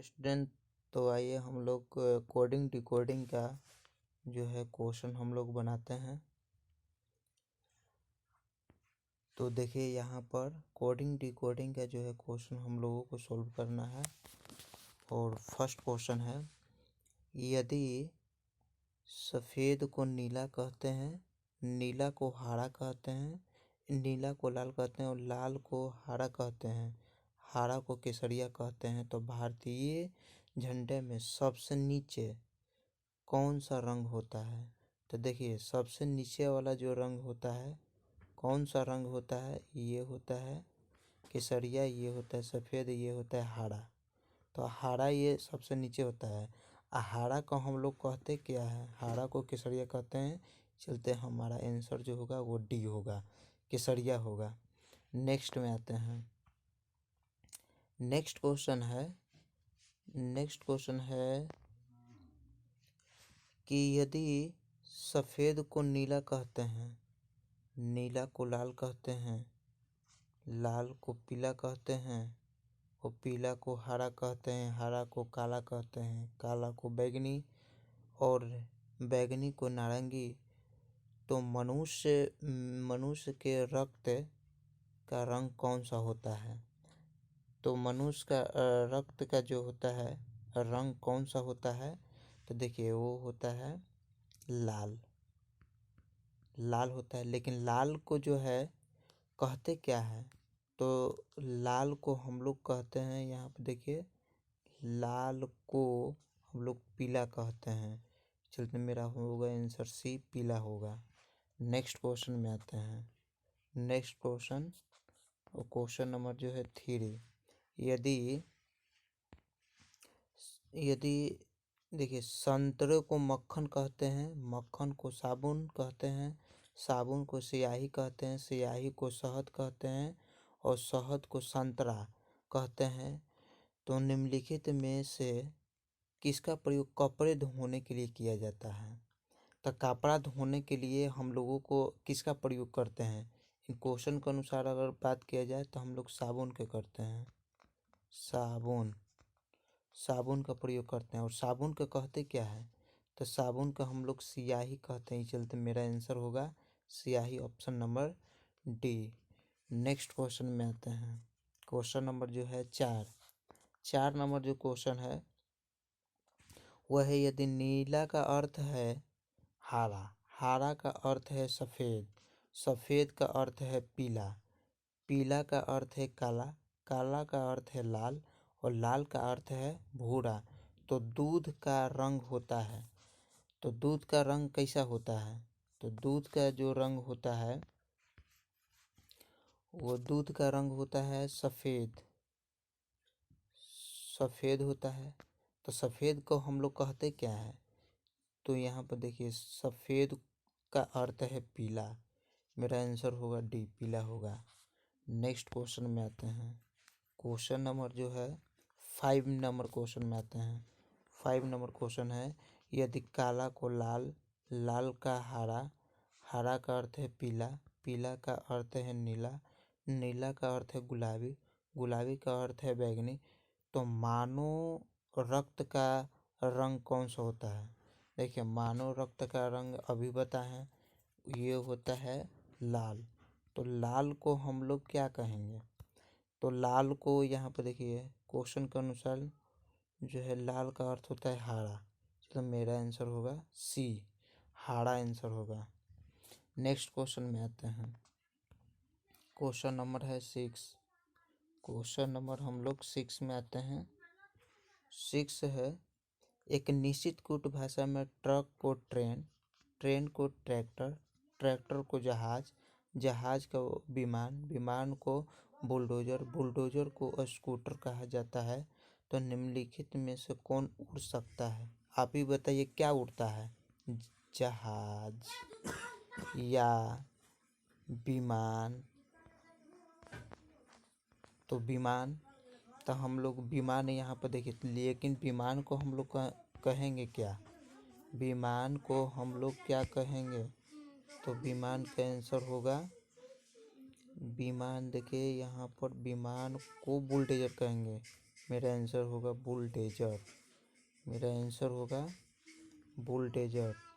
Student, तो आइए हम लोग कोडिंग डिकोडिंग का जो है क्वेश्चन हम लोग बनाते हैं। तो देखिए यहाँ पर कोडिंग डिकोडिंग का जो है क्वेश्चन हम लोगों को सॉल्व करना है। और फर्स्ट क्वेश्चन है, यदि सफ़ेद को नीला कहते हैं, नीला को हरा कहते हैं, नीला को लाल कहते हैं और लाल को हरा कहते हैं, हरा को केसरिया कहते हैं, तो भारतीय झंडे में सबसे नीचे कौन सा रंग होता है? तो देखिए सबसे नीचे वाला जो रंग होता है कौन सा रंग होता है? ये होता है केसरिया, ये होता है सफ़ेद, ये होता है हरा। तो हरा ये सबसे नीचे होता है। हरा को हम लोग कहते क्या है? हरा को केसरिया कहते हैं। चलते हमारा आंसर जो होगा वो डी होगा, केसरिया होगा। नेक्स्ट में आते हैं। नेक्स्ट क्वेश्चन है कि यदि सफ़ेद को नीला कहते हैं, नीला को लाल कहते हैं, लाल को पीला कहते हैं और पीला को हरा कहते हैं, हरा को काला कहते हैं, काला को बैगनी और बैगनी को नारंगी, तो मनुष्य के रक्त का रंग कौन सा होता है? तो मनुष्य का रक्त का जो होता है रंग कौन सा होता है? तो देखिए वो होता है लाल, लाल होता है। लेकिन लाल को जो है कहते क्या है? तो लाल को हम लोग कहते हैं, यहाँ पे देखिए लाल को हम लोग पीला कहते हैं। चलते मेरा होगा आंसर सी, पीला होगा। नेक्स्ट क्वेश्चन में आते हैं। नेक्स्ट क्वेश्चन और क्वेश्चन नंबर जो है 3, यदि देखिए संतरे को मक्खन कहते हैं, मक्खन को साबुन कहते हैं, साबुन को स्याही कहते हैं, स्याही को शहद कहते हैं और शहद को संतरा कहते हैं, तो निम्नलिखित में से किसका प्रयोग कपड़े धोने के लिए किया जाता है? तो कपड़ा धोने के लिए हम लोगों को किसका प्रयोग करते हैं? इन क्वेश्चन के अनुसार अगर बात किया जाए तो हम लोग साबुन के करते हैं, साबुन का प्रयोग करते हैं। और साबुन का कहते क्या है? तो साबुन का हम लोग स्याही कहते हैं। चलते मेरा आंसर होगा स्याही, option number D. Next question में आते हैं। क्वेश्चन नंबर जो है 4 नंबर जो क्वेश्चन है वह है, यदि नीला का अर्थ है हरा, हरा का अर्थ है सफ़ेद, सफ़ेद का अर्थ है पीला, पीला का अर्थ है काला, काला का अर्थ है लाल और लाल का अर्थ है भूरा, तो दूध का रंग होता है। तो दूध का रंग कैसा होता है? तो दूध का जो रंग होता है वो दूध का रंग होता है सफ़ेद, सफ़ेद होता है। तो सफ़ेद को हम लोग कहते क्या है? तो यहाँ पर देखिए सफ़ेद का अर्थ है पीला। मेरा आंसर होगा डी, पीला होगा। नेक्स्ट क्वेश्चन में आते हैं। क्वेश्चन नंबर जो है 5 नंबर क्वेश्चन में आते हैं। 5 नंबर क्वेश्चन है, यदि काला को लाल, लाल का हरा, हरा का अर्थ है पीला, पीला का अर्थ है नीला, नीला का अर्थ है गुलाबी, गुलाबी का अर्थ है बैगनी, तो मानव रक्त का रंग कौन सा होता है? देखिए मानव रक्त का रंग अभी बताएं, ये होता है लाल। तो लाल को हम लोग क्या कहेंगे? तो लाल को यहाँ पर देखिए क्वेश्चन के अनुसार जो है लाल का अर्थ होता है हरा। तो मेरा आंसर होगा सी, हरा आंसर होगा। नेक्स्ट क्वेश्चन में आते हैं। क्वेश्चन नंबर है 6। क्वेश्चन नंबर हम लोग 6 में आते हैं। 6 है, एक निश्चित कूट भाषा में ट्रक को ट्रेन, ट्रेन को ट्रैक्टर, ट्रैक्टर को जहाज, जहाज को विमान, विमान को बुलडोजर, बुलडोजर को स्कूटर कहा जाता है, तो निम्नलिखित में से कौन उड़ सकता है? आप ही बताइए क्या उड़ता है? जहाज या विमान? तो विमान, तो हम लोग विमान यहाँ पर देखिए, लेकिन विमान को हम लोग कहेंगे क्या? विमान को हम लोग क्या कहेंगे? तो विमान का आंसर होगा विमान। देखिए यहाँ पर विमान को बुलडोजर कहेंगे। मेरा आंसर होगा बुलडोजर। मेरा आंसर होगा बुलडोजर।